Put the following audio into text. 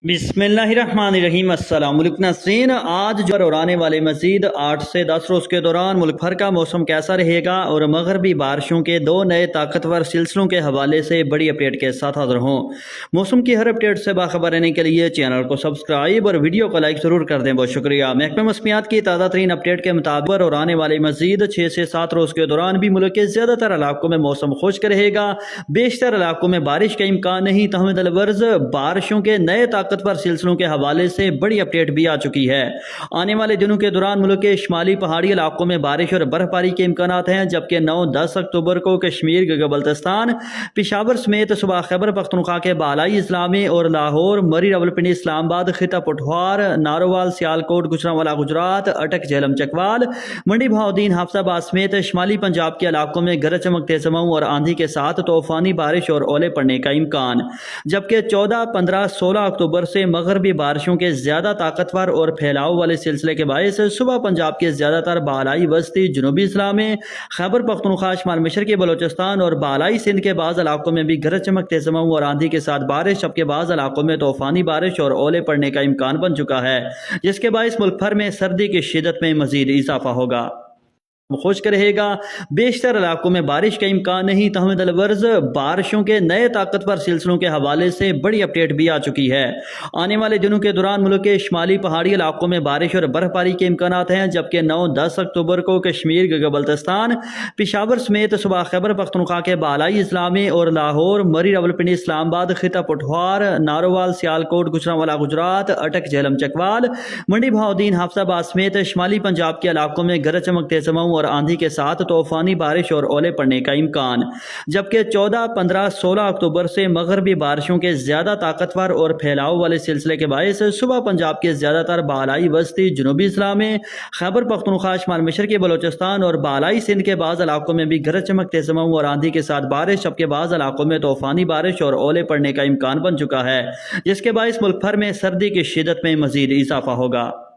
बिस्मिल्लाहिर्रहमानिर्रहीम। अस्सलाम वालेकुम नाज़रीन। आज जो और आने वाले मज़ीद 8 से 10 रोज़ के दौरान मुल्क भर का मौसम कैसा रहेगा और मगरबी बारिशों के 2 नए ताकतवर सिलसिलों के हवाले से बड़ी अपडेट के साथ हाज़िर हूँ। मौसम की हर अपडेट से बाखबर रहने के लिए चैनल को सब्सक्राइब और वीडियो को लाइक ज़रूर कर दें। बहुत शुक्रिया। महकमा मौसमियात की ताज़ा तरीन अपडेट के मुताबिक और आने वाले मज़ीद 6 से 7 रोज़ के दौरान भी मुल्क के ज़्यादातर इलाकों में मौसम खुश्क रहेगा। बेशतर इलाकों में बारिश का इम्कान नहीं, तहम दलवर्ज बारिशों के नए ताकतवर सिलसिलों के हवाले से बड़ी अपडेट भी आ चुकी है। आने वाले दिनों के दौरान मुल्क के शुमाली पहाड़ी इलाकों में बारिश और बर्फबारी के इम्कान हैं, जबकि 9-10 अक्टूबर को कश्मीर, गिलगित-बल्तिस्तान, पेशावर समेत सूबा खैबर पख्तूनख्वा के बालाई इजला में और लाहौर, मरी, रावलपिंडी, इस्लामाबाद, खिता पठवार, नारोवाल, सियालकोट, गुजरांवाला गुजरात, अटक, झेलम, चकवाल, मंडी, बहाउद्दीन, हाफसाबाद समेत शुमाली पंजाब के इलाकों में गरज, चमक, तेज हवाओं और आंधी के साथ तूफानी बारिश और ओले पड़ने का इम्कान, जबकि 14, 15, 16 अक्टूबर से मगरबी बारिशों के ज्यादा ताकतवर और फैलाव वाले सिलसिले के बायस सुबह पंजाब के ज्यादातर बालाई, वस्ती, जनूबी इस्लाम में, खैबर पख्तूनख्वा, शुमाल मशरकी बलोचिस्तान और बालाई सिंध के बाज़ इलाकों में भी गरज, चमक, तेज हवाओं और आंधी के साथ बारिश, जबकि बाज़ इलाकों में तूफानी बारिश और ओले पड़ने का इम्कान बन चुका है, जिसके बायस मुल्क भर में सर्दी की शिद्दत में मजीद इजाफा होगा। खुश्क रहेगा। बेशतर इलाकों में बारिश का इम्कान नहीं, तहम दलवर्ज बारिशों के नए ताकतवर सिलसिलों के हवाले से बड़ी अपडेट भी आ चुकी है। आने वाले दिनों के दौरान मुल्क के शुमाली पहाड़ी इलाकों में बारिश और बर्फबारी के इम्कान हैं, जबकि 9-10 अक्टूबर को कश्मीर, गिलगित-बल्तिस्तान, पेशावर समेत सूबा खैबर पख्तूनख्वा के बालाई इजला में और लाहौर, मरी, रावलपिंडी, इस्लामाबाद, खिता पठवार, नारोवाल, सियालकोट, गुजरांवाला गुजरात, अटक, झेलम, चकवाल, मंडी, बहाउद्दीन, हाफसाबाद समेत शुमाली पंजाब के इलाकों में गरज, चमक, तेज हवाओं और आंधी के साथ तूफानी बारिश और ओले पड़ने का इम्कान, जबकि 14, 15, 16 अक्टूबर से मगरबी बारिशों के ज्यादा ताकतवर और फैलाव वाले सिलसिले के बायस सुबह पंजाब के ज्यादातर बालाई, वस्ती, जनूबी इस्लाम में, खैबर पख्तूनख्वा, शुमाल मशरकी बलोचिस्तान और बालाई सिंध के बाज़ इलाकों में भी गरज, चमक, तेज हवाओं और आंधी के साथ बारिश, जबकि बाज़ इलाकों में तूफानी बारिश और ओले पड़ने का इम्कान बन चुका है, जिसके बायस मुल्क भर में सर्दी की शिद्दत में मजीद इजाफा होगा।